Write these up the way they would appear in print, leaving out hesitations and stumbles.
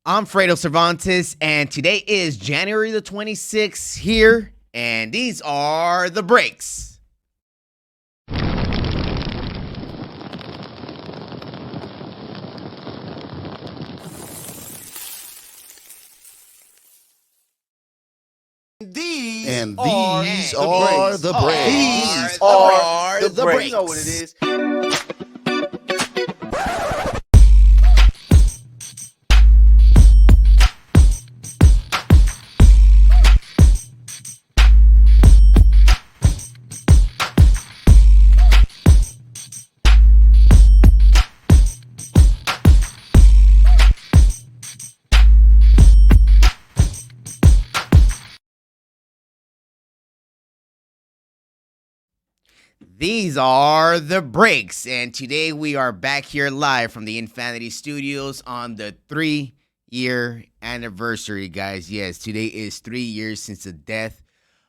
I'm Fredo Cervantes, and today is January the 26th here, and these are the breaks. These are the breaks. You know what it is. These are the breaks, and today we are back here live from the Infanity Studios on the 3-year anniversary, guys. Yes, today is 3 years since the death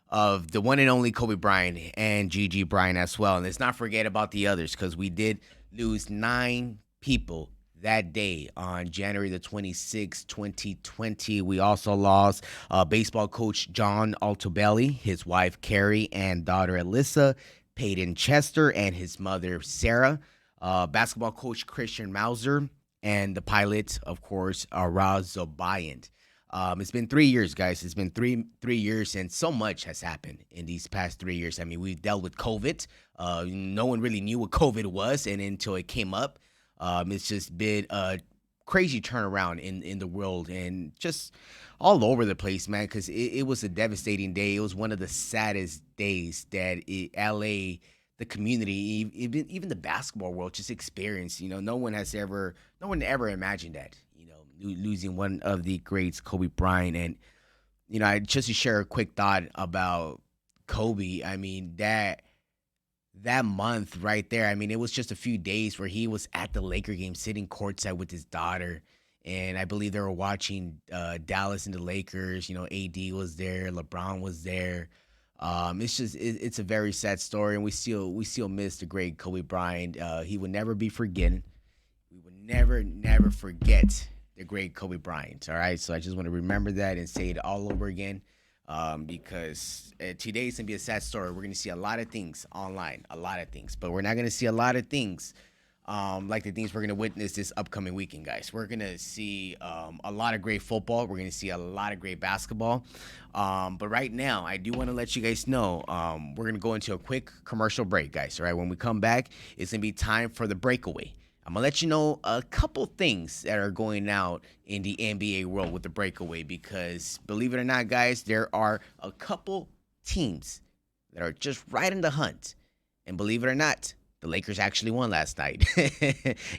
of the one and only Kobe Bryant and Gigi Bryant as well. And let's not forget about the others, because we did lose 9 people that day on January the 26th, 2020. We also lost baseball coach John Altobelli, his wife Carrie, and daughter Alyssa, Peyton Chester, and his mother Sarah, basketball coach Christian Mauser, and the pilot, of course, Raz Zobayant. It's been 3 years, guys. It's been three years, and so much has happened in these past 3 years. I mean, we've dealt with COVID. No one really knew what COVID was, and until it came up, it's just been a crazy turnaround in the world and just all over the place, man, because it was a devastating day. It was one of the saddest days that LA, the community, even the basketball world just experienced. You know, no one ever imagined that, you know, losing one of the greats, Kobe Bryant. And, you know, just to share a quick thought about Kobe, I mean, that month right there, I mean, it was just a few days where he was at the Laker game sitting courtside with his daughter. And I believe they were watching Dallas and the Lakers. You know, AD was there, LeBron was there. It's a very sad story, and we still miss the great Kobe Bryant. He would never be forgotten. We would never forget the great Kobe Bryant. All right, so I just want to remember that and say it all over again, because today's gonna be a sad story. We're gonna see a lot of things online, but we're not gonna see a lot of things like the things we're going to witness this upcoming weekend, guys. We're going to see a lot of great football. We're going to see a lot of great basketball. But right now, I do want to let you guys know we're going to go into a quick commercial break, guys. All right, when we come back, it's going to be time for the breakaway. I'm going to let you know a couple things that are going out in the NBA world with the breakaway, because believe it or not, guys, there are a couple teams that are just right in the hunt. And believe it or not, the Lakers actually won last night.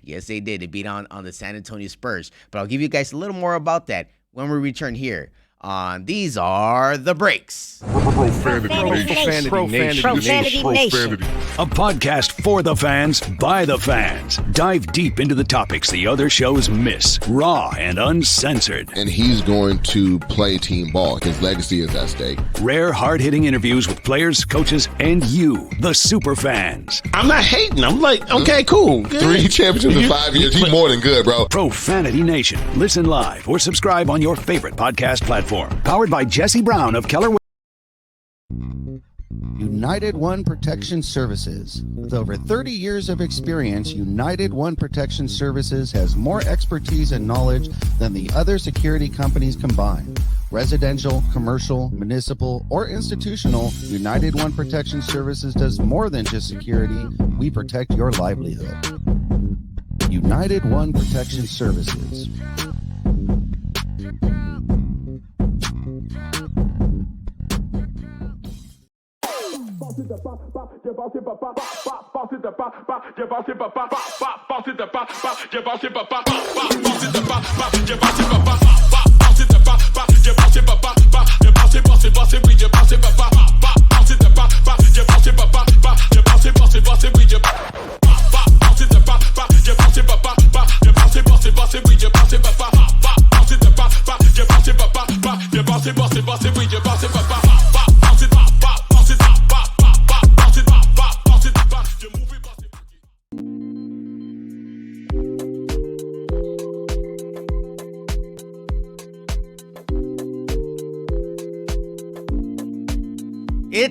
Yes, they did. They beat on the San Antonio Spurs. But I'll give you guys a little more about that when we return here on These Are the Breaks. Profanity Nation. A podcast for the fans, by the fans. Dive deep into the topics the other shows miss. Raw and uncensored. And he's going to play team ball. His legacy is at stake. Rare, hard-hitting interviews with players, coaches, and you, the super fans. I'm not hating. I'm like, okay, cool. Good. 3 championships in 5 years. He's more than good, bro. Profanity Nation. Listen live or subscribe on your favorite podcast platform. Powered by Jesse Brown of Keller. United One Protection Services. With over 30 years of experience, United One Protection Services has more expertise and knowledge than the other security companies combined. Residential, commercial, municipal, or institutional, United One Protection Services does more than just security. We protect your livelihood. United One Protection Services.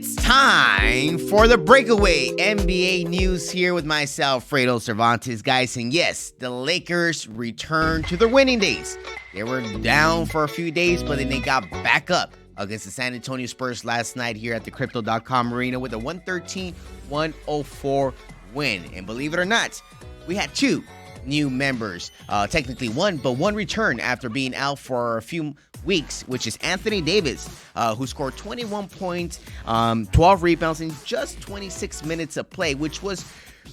It's time for the breakaway NBA news here with myself, Fredo Cervantes, guys. And yes, the Lakers returned to their winning days. They were down for a few days, but then they got back up against the San Antonio Spurs last night here at the Crypto.com Arena with a 113-104 win. And believe it or not, we had two new members, technically one, but one returned after being out for a few weeks, which is Anthony Davis, who scored 21 points, 12 rebounds in just 26 minutes of play, which was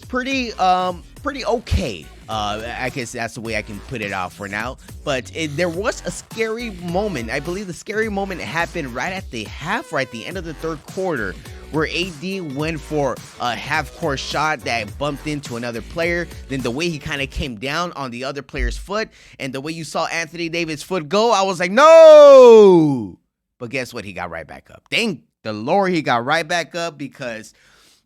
pretty okay. I guess that's the way I can put it out for now. But there was a scary moment. I believe the scary moment happened right at the half, or at the end of the third quarter, where AD went for a half-court shot that bumped into another player. Then the way he kind of came down on the other player's foot, and the way you saw Anthony Davis' foot go, I was like, no! But guess what? He got right back up. Thank the Lord he got right back up, because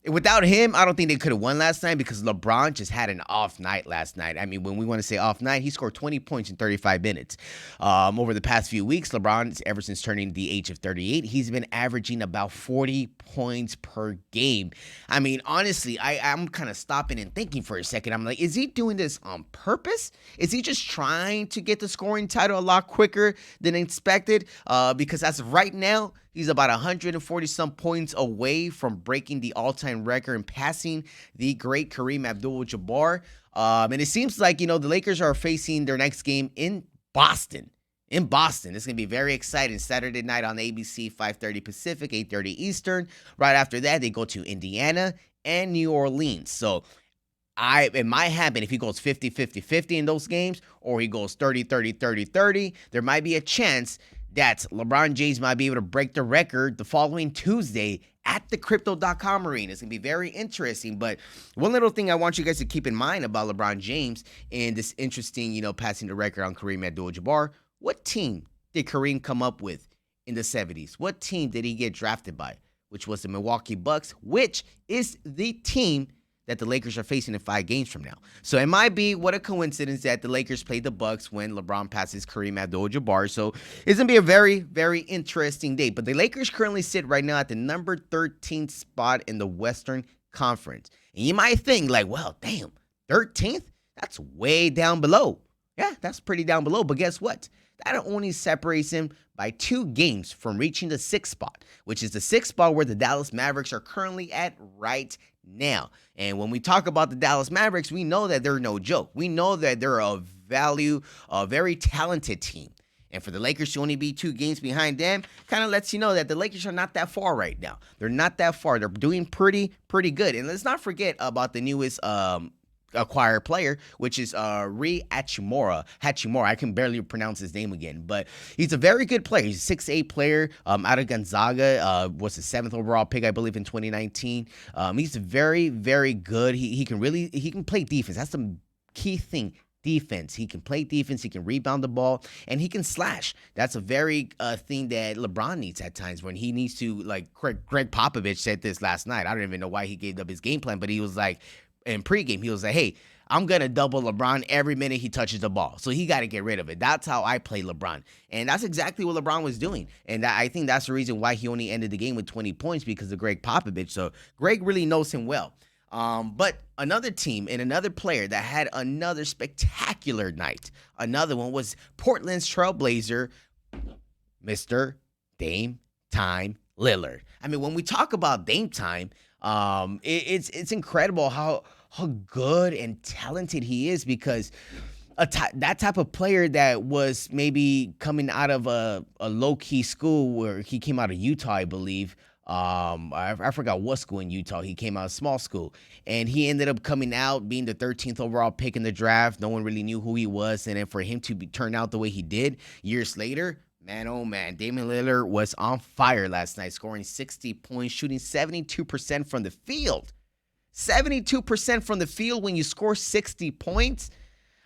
without him, I don't think they could have won last night, because LeBron just had an off night last night. I mean, when we want to say off night, he scored 20 points in 35 minutes. Over the past few weeks, LeBron, ever since turning the age of 38, he's been averaging about 40 points per game. I mean, honestly, I'm kind of stopping and thinking for a second. I'm like, is he doing this on purpose? Is he just trying to get the scoring title a lot quicker than expected? Because as of right now, he's about 140-some points away from breaking the all-time record and passing the great Kareem Abdul-Jabbar. And it seems like, the Lakers are facing their next game in Boston. It's going to be very exciting. Saturday night on ABC, 5:30 Pacific, 8:30 Eastern. Right after that, they go to Indiana and New Orleans. So it might happen if he goes 50-50-50 in those games, or he goes 30-30-30-30. There might be a chance that LeBron James might be able to break the record the following Tuesday at the Crypto.com Arena. It's going to be very interesting. But one little thing I want you guys to keep in mind about LeBron James and this interesting, passing the record on Kareem Abdul-Jabbar. What team did Kareem come up with in the 70s? What team did he get drafted by? Which was the Milwaukee Bucks, which is the team that the Lakers are facing in 5 games from now. So it might be, what a coincidence that the Lakers played the Bucks when LeBron passes Kareem Abdul-Jabbar. So it's going to be a very, very interesting day. But the Lakers currently sit right now at the number 13th spot in the Western Conference. And you might think like, well, damn, 13th? That's way down below. Yeah, that's pretty down below. But guess what? That only separates him by 2 games from reaching the 6th spot, which is the 6th spot where the Dallas Mavericks are currently at right now. And when we talk about the Dallas Mavericks, we know that they're no joke. We know that they're a very talented team. And for the Lakers to only be 2 games behind them kind of lets you know that the Lakers are not that far right now. They're not that far. They're doing pretty good. And let's not forget about the newest acquired player, which is Riu Hachimura. I can barely pronounce his name again, but he's a very good player. He's a 6'8" player out of Gonzaga. Was the 7th overall pick, I believe, in 2019. He's very, very good. He can play defense. That's the key thing. Defense. He can play defense. He can rebound the ball, and he can slash. That's a very thing that LeBron needs at times, when he needs to, like Greg Popovich said this last night. I don't even know why he gave up his game plan, but he was like, in pregame, he was like, hey, I'm going to double LeBron every minute he touches the ball. So he got to get rid of it. That's how I play LeBron. And that's exactly what LeBron was doing. And I think that's the reason why he only ended the game with 20 points, because of Greg Popovich. So Greg really knows him well. But another team and another player that had another spectacular night, another one, was Portland's trailblazer, Mr. Dame Time Lillard. I mean, when we talk about Dame Time, it's incredible how good and talented he is, because that type of player that was maybe coming out of a low-key school, where he came out of Utah, I believe. I forgot what school in Utah. He came out of small school, and he ended up coming out being the 13th overall pick in the draft. No one really knew who he was, and then for him to turn out the way he did years later, man, oh man, Damian Lillard was on fire last night, scoring 60 points, shooting 72% from the field. 72% from the field when you score 60 points.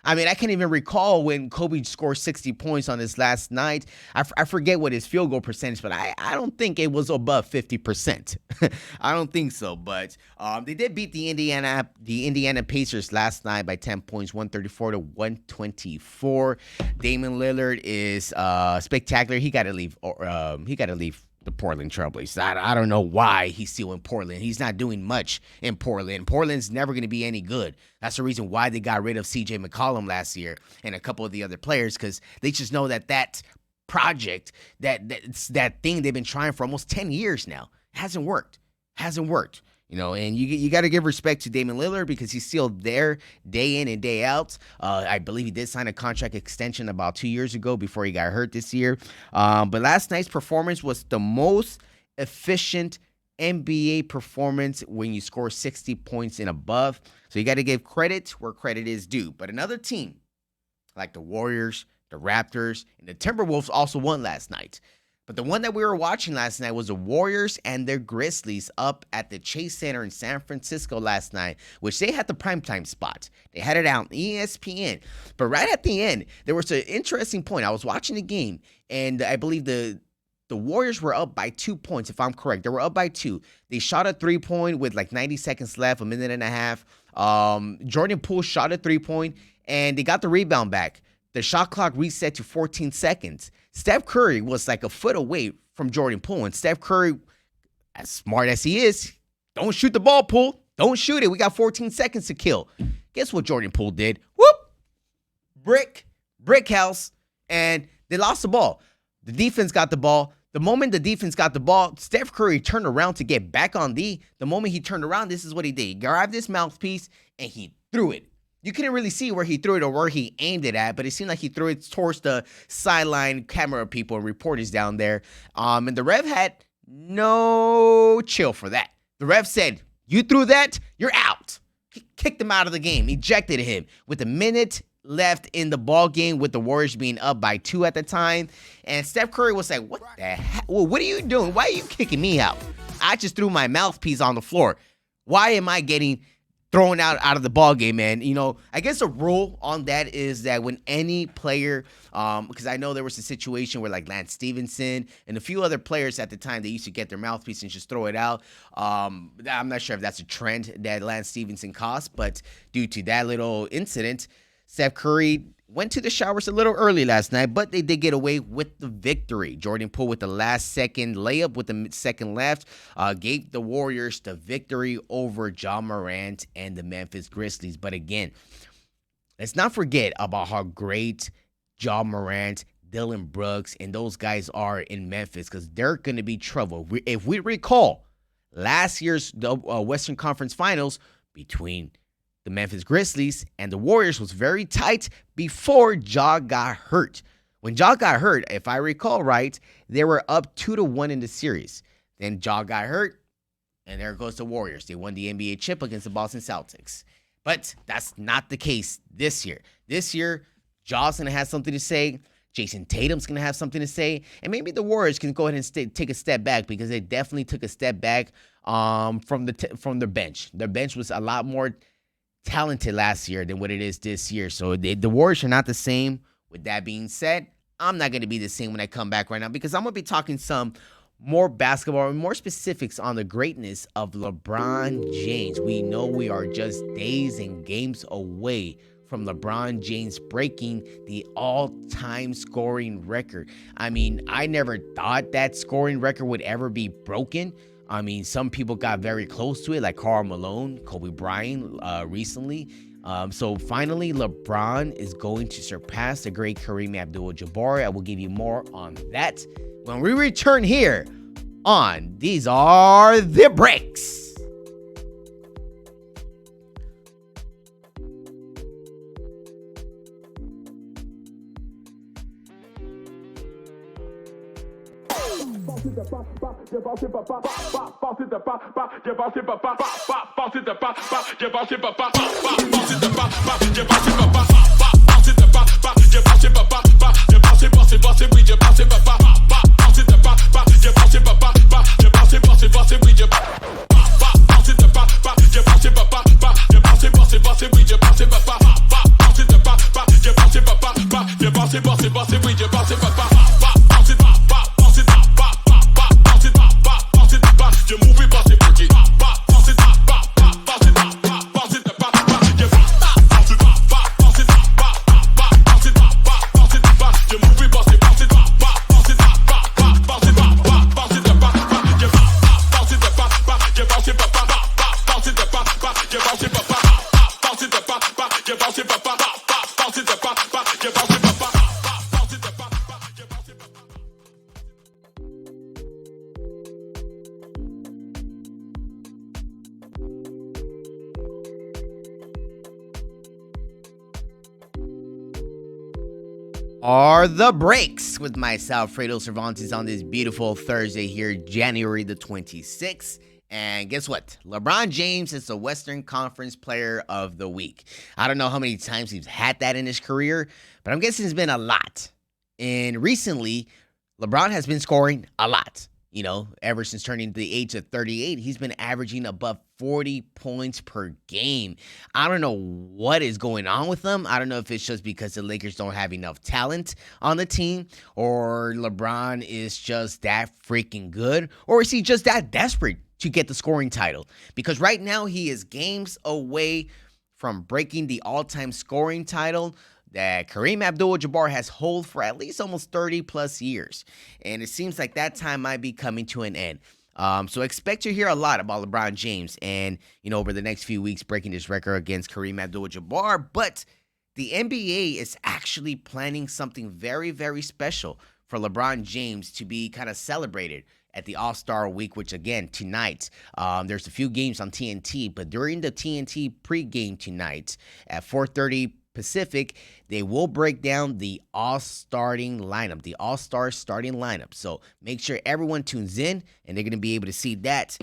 I mean, I can't even recall when Kobe scored 60 points on his last night. I forget what his field goal percentage, but I don't think it was above 50%. I don't think so. But they did beat the Indiana Pacers last night by 10 points, 134-124. Damian Lillard is spectacular. He got to leave the Portland Trailblazers. I don't know why he's still in Portland. He's not doing much in Portland. Portland's never going to be any good. That's the reason why they got rid of C.J. McCollum last year and a couple of the other players, because they just know that project, that thing they've been trying for almost 10 years now, hasn't worked. And you got to give respect to Damian Lillard because he's still there day in and day out. I believe he did sign a contract extension about 2 years ago before he got hurt this year. But last night's performance was the most efficient NBA performance when you score 60 points and above. So you got to give credit where credit is due. But another team like the Warriors, the Raptors, and the Timberwolves also won last night. But the one that we were watching last night was the Warriors and their Grizzlies up at the Chase Center in San Francisco last night, which they had the primetime spot. They had it out on ESPN. But right at the end, there was an interesting point. I was watching the game, and I believe the Warriors were up by 2 points, if I'm correct. They were up by 2. They shot a 3-point with like 90 seconds left, a minute and a half. Jordan Poole shot a 3-point, and they got the rebound back. The shot clock reset to 14 seconds. Steph Curry was like a foot away from Jordan Poole. And Steph Curry, as smart as he is, don't shoot the ball, Poole. Don't shoot it. We got 14 seconds to kill. Guess what Jordan Poole did? Whoop! Brick house. And they lost the ball. The defense got the ball. The moment the defense got the ball, Steph Curry turned around to get back on D. The moment he turned around, this is what he did. He grabbed this mouthpiece and he threw it. You couldn't really see where he threw it or where he aimed it at, but it seemed like he threw it towards the sideline camera people and reporters down there. And the ref had no chill for that. The ref said, you threw that, you're out. He kicked him out of the game, ejected him with a minute left in the ball game with the Warriors being up by 2 at the time. And Steph Curry was like, what the heck? Well, what are you doing? Why are you kicking me out? I just threw my mouthpiece on the floor. Why am I getting thrown out of the ball game, man? I guess the rule on that is that when any player, because I know there was a situation where like Lance Stevenson and a few other players at the time, they used to get their mouthpiece and just throw it out. I'm not sure if that's a trend that Lance Stevenson caused, but due to that little incident, Steph Curry went to the showers a little early last night, but they did get away with the victory. Jordan Poole with the last-second layup with the second left gave the Warriors the victory over Ja Morant and the Memphis Grizzlies. But again, let's not forget about how great Ja Morant, Dylan Brooks, and those guys are in Memphis, because they're going to be trouble. If we recall last year's Western Conference Finals between the Memphis Grizzlies and the Warriors was very tight before Ja got hurt. When Ja got hurt, if I recall right, they were up 2-1 in the series. Then Ja got hurt, and there goes the Warriors. They won the NBA chip against the Boston Celtics. But that's not the case this year. This year, Ja's going to have something to say. Jason Tatum's going to have something to say. And maybe the Warriors can go ahead and take a step back, because they definitely took a step back from their bench. Their bench was a lot more talented last year than what it is this year. So the Warriors are not the same. With that being said, I'm not going to be the same when I come back right now, because I'm going to be talking some more basketball and more specifics on the greatness of LeBron James. We know we are just days and games away from LeBron James breaking the all-time scoring record. I mean, I never thought that scoring record would ever be broken. I mean, some people got very close to it, like Karl Malone, Kobe Bryant recently. So finally, LeBron is going to surpass the great Kareem Abdul-Jabbar. I will give you more on that when we return here on These Are the Breaks. are the breaks with myself, Fredo Cervantes, on this beautiful Thursday here, January the 26th. And guess what? LeBron James is the Western Conference Player of the Week. I don't know how many times he's had that in his career, but I'm guessing it's been a lot. And recently, LeBron has been scoring a lot. You know, ever since turning the age of 38, he's been averaging above 40 points per game. I don't know what is going on with them. I don't know if it's just because the Lakers don't have enough talent on the team, or LeBron is just that freaking good, or is he just that desperate to get the scoring title? Because right now he is games away from breaking the all-time scoring title that Kareem Abdul-Jabbar has held for at least almost 30 plus years. And it seems like that time might be coming to an end. So expect to hear a lot about LeBron James and, over the next few weeks breaking this record against Kareem Abdul-Jabbar. But the NBA is actually planning something very, very special for LeBron James to be kind of celebrated at the All-Star Week, which, again, tonight, there's a few games on TNT, but during the TNT pregame tonight at 4:30 Pacific, they will break down the All-Star starting lineup. So make sure everyone tunes in, and they're going to be able to see that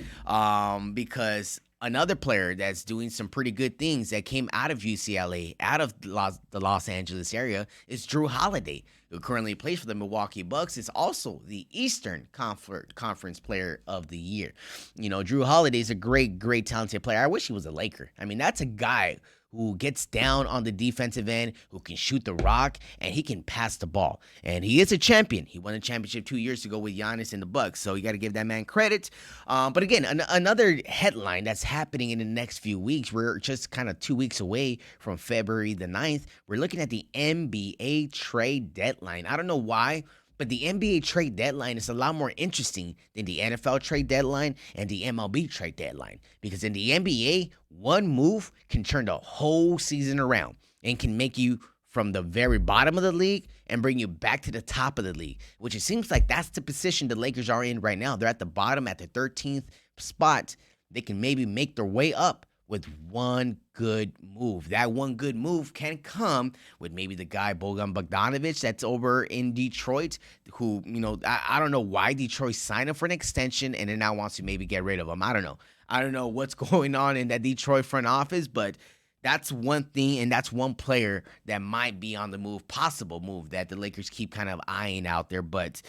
because another player that's doing some pretty good things that came out of UCLA, out of the Los Angeles area, is Jrue Holiday, who currently plays for the Milwaukee Bucks. Is also the Eastern Conference Player of the Year. Jrue Holiday is a great, great talented player. I wish he was a Laker. I mean, that's a guy who gets down on the defensive end, who can shoot the rock, and he can pass the ball. And he is a champion. He won a championship 2 years ago with Giannis and the Bucks, so you got to give that man credit. But again, another headline that's happening in the next few weeks, we're just kind of 2 weeks away from February the 9th. We're looking at the NBA trade deadline. I don't know why, but the NBA trade deadline is a lot more interesting than the NFL trade deadline and the MLB trade deadline. Because in the NBA, one move can turn the whole season around and can make you from the very bottom of the league and bring you back to the top of the league, which it seems like that's the position the Lakers are in right now. They're at the bottom, at the 13th spot. They can maybe make their way up with one good move. That one good move can come with maybe the guy Bojan Bogdanovic that's over in Detroit, who, I don't know why Detroit signed him for an extension and then now wants to maybe get rid of him. I don't know. I don't know what's going on in that Detroit front office, but that's one thing, and that's one player that might be on the move, possible move that the Lakers keep kind of eyeing out there. But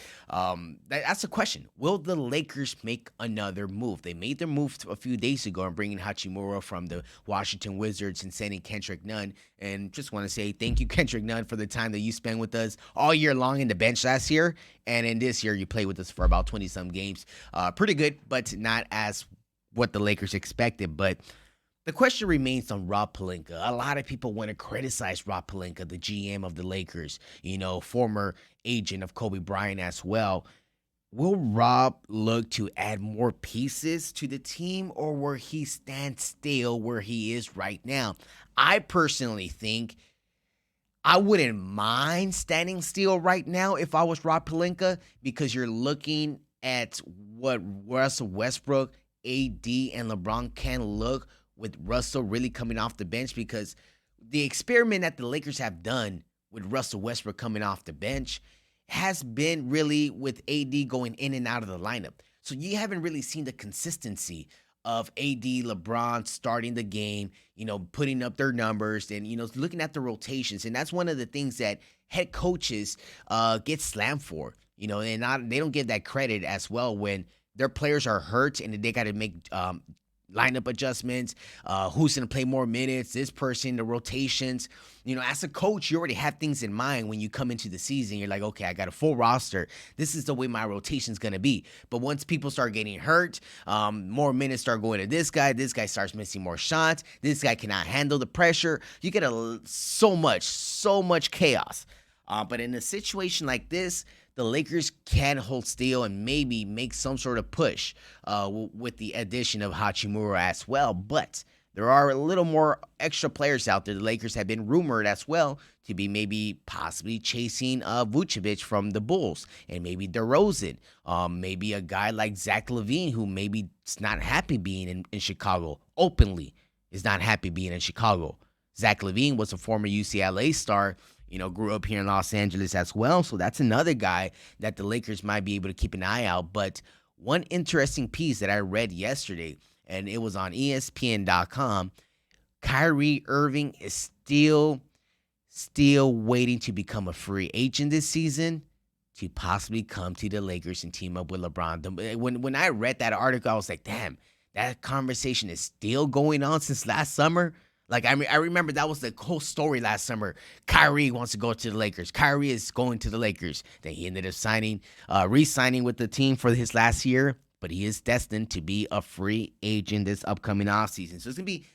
that's the question. Will the Lakers make another move? They made their move a few days ago and bringing Hachimura from the Washington Wizards and sending Kendrick Nunn. And just want to say thank you, Kendrick Nunn, for the time that you spent with us all year long in the bench last year. And in this year, you played with us for about 20-some games. Pretty good, but not as what the Lakers expected. But the question remains on Rob Pelinka. A lot of people want to criticize Rob Pelinka, the GM of the Lakers, former agent of Kobe Bryant as well. Will Rob look to add more pieces to the team, or will he stand still where he is right now? I personally think I wouldn't mind standing still right now if I was Rob Pelinka, because you're looking at what Russell Westbrook, AD, and LeBron can look with Russell really coming off the bench, because the experiment that the Lakers have done with Russell Westbrook coming off the bench has been really with AD going in and out of the lineup. So you haven't really seen the consistency of AD, LeBron starting the game, putting up their numbers and, looking at the rotations. And that's one of the things that head coaches get slammed for, and they don't give that credit as well when their players are hurt and they got to make lineup adjustments, who's going to play more minutes, this person, the rotations. As a coach, you already have things in mind when you come into the season. You're like, okay, I got a full roster. This is the way my rotation's going to be. But once people start getting hurt, more minutes start going to this guy starts missing more shots, this guy cannot handle the pressure. You get so much chaos. But in a situation like this, the Lakers can hold still and maybe make some sort of push with the addition of Hachimura as well. But there are a little more extra players out there. The Lakers have been rumored as well to be maybe possibly chasing Vucevic from the Bulls, and maybe DeRozan, maybe a guy like Zach LaVine, who maybe is not happy being in Chicago, openly is not happy being in Chicago. Zach LaVine was a former UCLA star, grew up here in Los Angeles as well. So that's another guy that the Lakers might be able to keep an eye out. But one interesting piece that I read yesterday, and it was on ESPN.com, Kyrie Irving is still waiting to become a free agent this season to possibly come to the Lakers and team up with LeBron. When I read that article, I was like, damn, that conversation is still going on since last summer. Like, I remember that was the whole story last summer. Kyrie wants to go to the Lakers. Kyrie is going to the Lakers. Then he ended up re-signing with the team for his last year, but he is destined to be a free agent this upcoming offseason. So it's going to be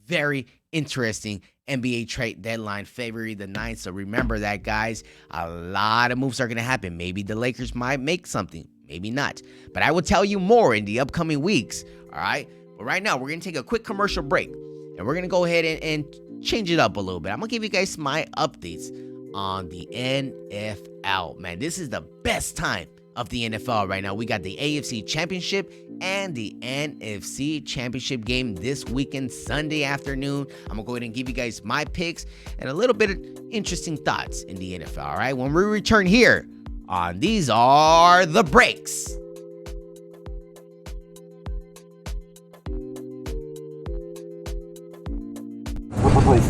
very interesting NBA trade deadline, February the 9th. So remember that, guys. A lot of moves are going to happen. Maybe the Lakers might make something. Maybe not. But I will tell you more in the upcoming weeks. All right? But right now, we're going to take a quick commercial break. And we're going to go ahead and change it up a little bit. I'm going to give you guys my updates on the NFL. Man, this is the best time of the NFL right now. We got the AFC Championship and the NFC Championship game this weekend, Sunday afternoon. I'm going to go ahead and give you guys my picks and a little bit of interesting thoughts in the NFL, all right? When we return here on These Are the Breaks.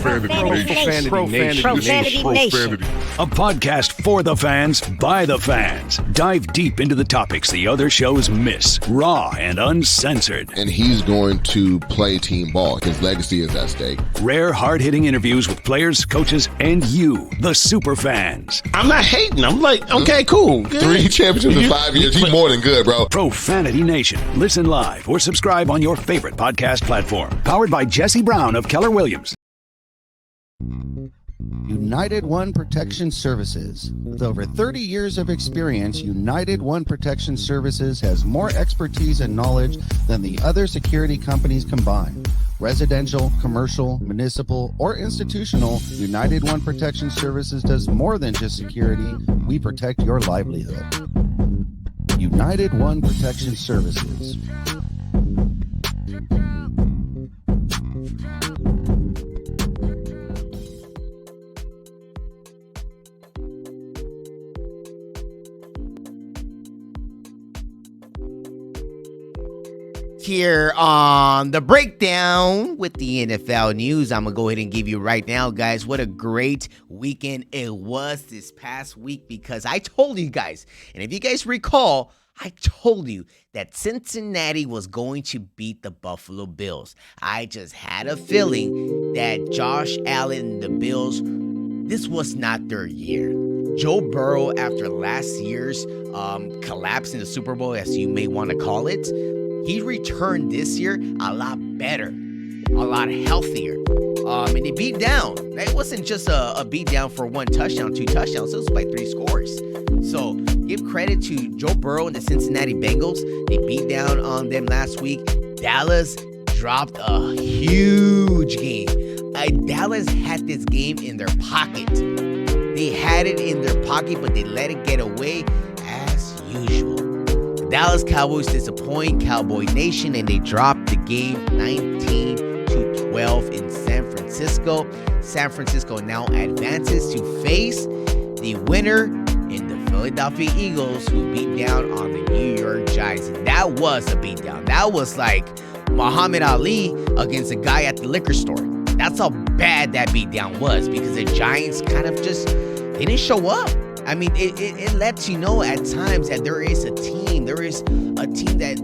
Profanity Nation. A podcast for the fans, by the fans. Dive deep into the topics the other shows miss. Raw and uncensored. And he's going to play team ball. His legacy is at stake. Rare, hard-hitting interviews with players, coaches, and you, the super fans. I'm not hating. I'm like, okay, cool. Good. 3 championships in 5 years. He's more than good, bro. Profanity Nation. Listen live or subscribe on your favorite podcast platform. Powered by Jesse Brown of Keller Williams. United One Protection Services. With over 30 years of experience, United One Protection Services has more expertise and knowledge than the other security companies combined. Residential, commercial, municipal, or institutional, United One Protection Services does more than just security. We protect your livelihood. United One Protection Services. Here on the breakdown with the NFL news, I'm going to go ahead and give you right now, guys, what a great weekend it was this past week, because I told you guys, and if you guys recall, I told you that Cincinnati was going to beat the Buffalo Bills. I just had a feeling that Josh Allen and the Bills, this was not their year. Joe Burrow, after last year's collapse in the Super Bowl, as you may want to call it, he returned this year a lot better, a lot healthier. And they beat down. It wasn't just a beat down for 1 touchdown, 2 touchdowns. It was by 3 scores. So give credit to Joe Burrow and the Cincinnati Bengals. They beat down on them last week. Dallas dropped a huge game. Dallas had this game in their pocket. They had it in their pocket, but they let it get away as usual. Dallas Cowboys disappoint Cowboy Nation, and they dropped the game 19-12 in San Francisco. San Francisco now advances to face the winner in the Philadelphia Eagles, who beat down on the New York Giants. And that was a beatdown. That was like Muhammad Ali against a guy at the liquor store. That's how bad that beatdown was, because the Giants kind of just, they didn't show up. I mean, it lets you know at times that there is a team that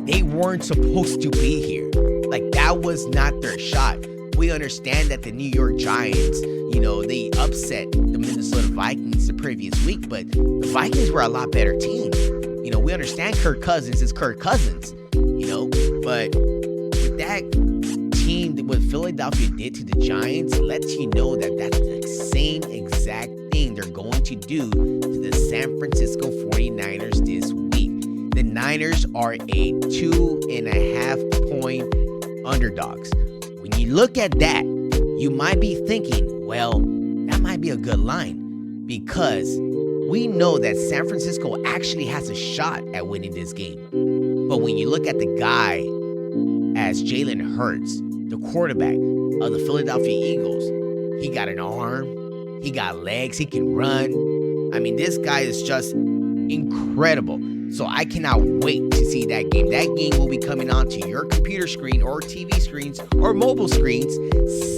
they weren't supposed to be here. Like, that was not their shot. We understand that the New York Giants, they upset the Minnesota Vikings the previous week, but the Vikings were a lot better team. We understand Kirk Cousins is Kirk Cousins, but with that team, what Philadelphia did to the Giants lets you know that that's the same exact thing they're going to do to the San Francisco 49ers this week. The Niners are a 2.5 point underdogs. When you look at that, you might be thinking, well, that might be a good line, because we know that San Francisco actually has a shot at winning this game. But when you look at the guy as Jalen Hurts, the quarterback of the Philadelphia Eagles, he got an arm, He got legs. He can run. I mean, this guy is just incredible. So I cannot wait to see that game. That game will be coming on to your computer screen or TV screens or mobile screens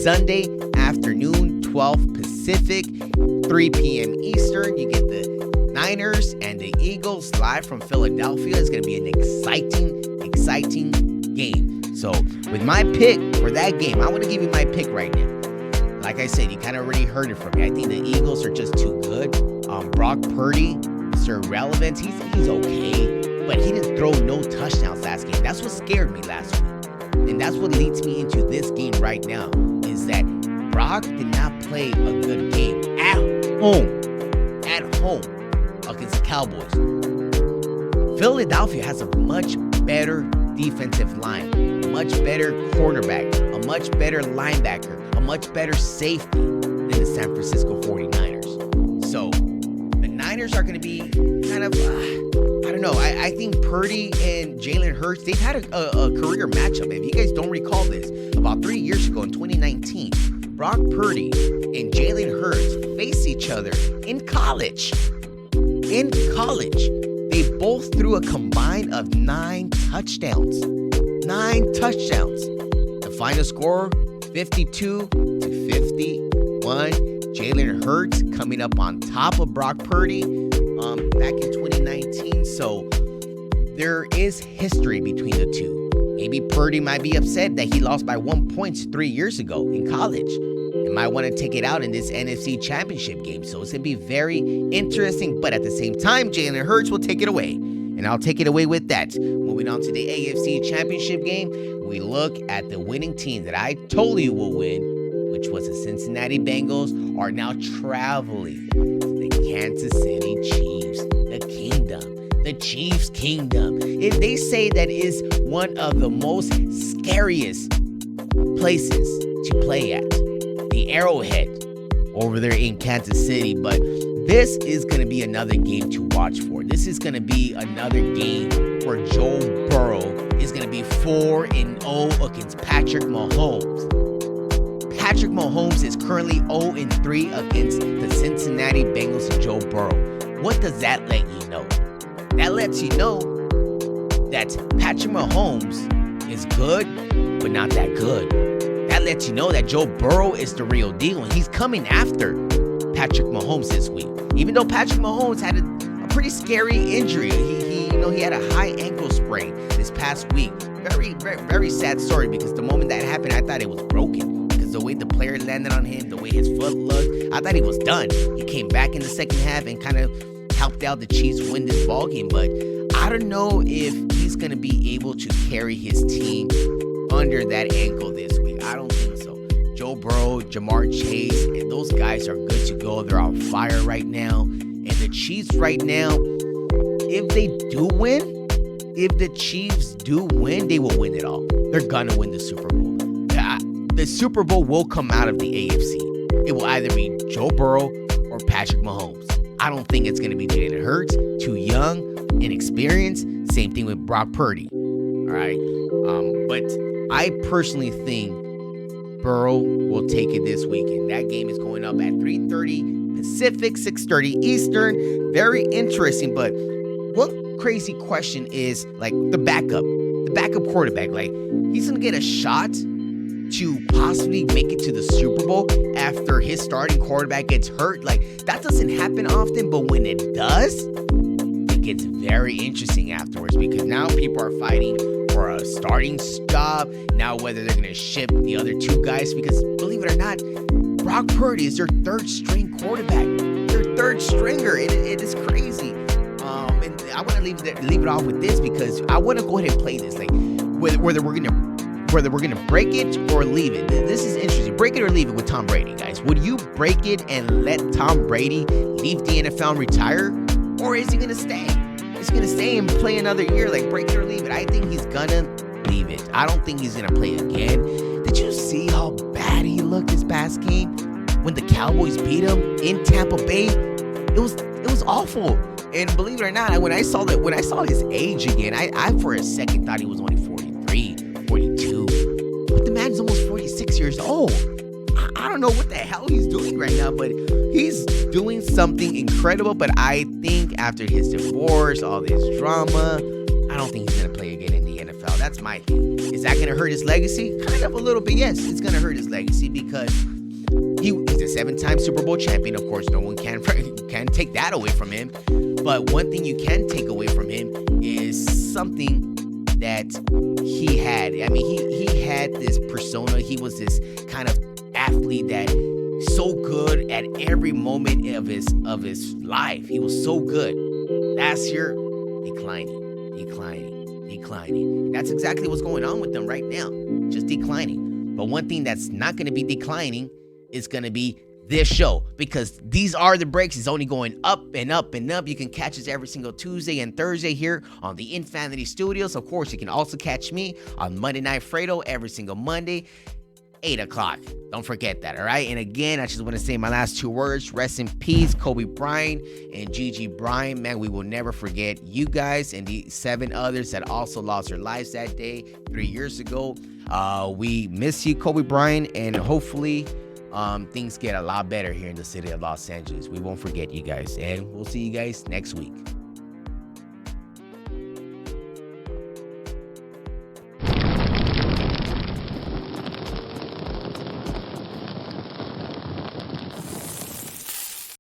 Sunday afternoon, 12 Pacific, 3 p.m. Eastern. You get the Niners and the Eagles live from Philadelphia. It's going to be an exciting game. So with my pick for that game, I want to give you my pick right now. Like I said, you kind of already heard it from me. I think the Eagles are just too good. Brock Purdy, Mr. Irrelevant, he's okay, but he didn't throw no touchdowns last game. That's what scared me last week. And that's what leads me into this game right now, is that Brock did not play a good game at home against the Cowboys. Philadelphia has a much better defensive line, a much better quarterback, a much better linebacker, a much better safety than the San Francisco 49ers. So the Niners are going to be kind of, I don't know. I think Purdy and Jalen Hurts, they've had a career matchup. If you guys don't recall this, about 3 years ago in 2019, Brock Purdy and Jalen Hurts faced each other in college. They both threw a combine of 9 touchdowns. 9 touchdowns. The final score, 52-51. Jalen Hurts coming up on top of Brock Purdy back in 2019. So there is history between the two. Maybe Purdy might be upset that he lost by 1 point 3 years ago in college. And might want to take it out in this NFC Championship game. So it's going to be very interesting. But at the same time, Jalen Hurts will take it away. And I'll take it away with that. Moving on to the AFC Championship game, we look at the winning team that I told you will win, which was the Cincinnati Bengals, are now traveling to the Kansas City Chiefs, the Chiefs Kingdom. If they say that is one of the most scariest places to play at, the Arrowhead over there in Kansas City. But this is going to be another game to watch for. This is going to be another game where Joe Burrow is going to be 4-0 against Patrick Mahomes. Patrick Mahomes is currently 0-3 against the Cincinnati Bengals and Joe Burrow. What does that let you know? That lets you know that Patrick Mahomes is good, but not that good. That lets you know that Joe Burrow is the real deal, and he's coming after Patrick Mahomes this week. Even though Patrick Mahomes had a pretty scary injury, he had a high ankle sprain this past week. Very, very, very sad story, because the moment that happened, I thought it was broken. Because the way the player landed on him, the way his foot looked, I thought he was done. He came back in the second half and kind of helped out the Chiefs win this ballgame, but I don't know if he's going to be able to carry his team under that ankle this week. I don't think so. Joe Burrow, Jamar Chase, and those guys are good to go. They're on fire right now. And the Chiefs right now, if the Chiefs do win, they will win it all. They're going to win the Super Bowl. The Super Bowl will come out of the AFC. It will either be Joe Burrow or Patrick Mahomes. I don't think it's going to be Jalen Hurts. Too young, inexperienced. Same thing with Brock Purdy. All right. But I personally think Burrow will take it this weekend. That game is going up at 3:30 Pacific, 6:30 Eastern. Very interesting. But one crazy question is, like, the backup quarterback. Like, he's going to get a shot to possibly make it to the Super Bowl after his starting quarterback gets hurt. Like, that doesn't happen often, but when it does, it gets very interesting afterwards, because now people are fighting for a starting job. Now whether they're going to ship the other 2 guys, because believe it or not, Brock Purdy is their 3rd string quarterback. Their 3rd stringer. It is crazy. And I want to leave it off with this, because I want to go ahead and play this. Like, whether we're going to break it or leave it. This is interesting. Break it or leave it with Tom Brady, guys. Would you break it and let Tom Brady leave the NFL and retire? Or is he going to stay? He's going to stay and play another year. Like, break it or leave it. I think he's going to leave it. I don't think he's going to play again. Did you see how bad he looked this past game? When the Cowboys beat him in Tampa Bay? It was awful. And believe it or not, when I saw his age again, I for a second thought he was only 43, 42. But the man's almost 46 years old. I don't know what the hell he's doing right now, but he's doing something incredible, but I think after his divorce, all this drama, I don't think he's going to play again in the NFL. That's my thing. Is that going to hurt his legacy? Kind of a little bit, yes. It's going to hurt his legacy because he's a 7-time Super Bowl champion. Of course, no one can take that away from him. But one thing you can take away from him is something that he had. I mean, he had this persona. He was this kind of athlete that so good at every moment of his life. He was so good. Last year, declining. That's exactly what's going on with them right now. Just declining. But one thing that's not going to be declining is going to be this show, because these are the breaks. It's only going up and up and up. You can catch us every single Tuesday and Thursday here on the Infanity Studios. Of course, you can also catch me on Monday Night Fredo every single Monday, 8 o'clock. Don't forget that, all right? And again, I just want to say my last 2 words. Rest in peace, Kobe Bryant and Gigi Bryant. Man, we will never forget you guys and the 7 others that also lost their lives that day 3 years ago. We miss you, Kobe Bryant, and hopefully things get a lot better here in the city of Los Angeles. We won't forget you guys, and we'll see you guys next week.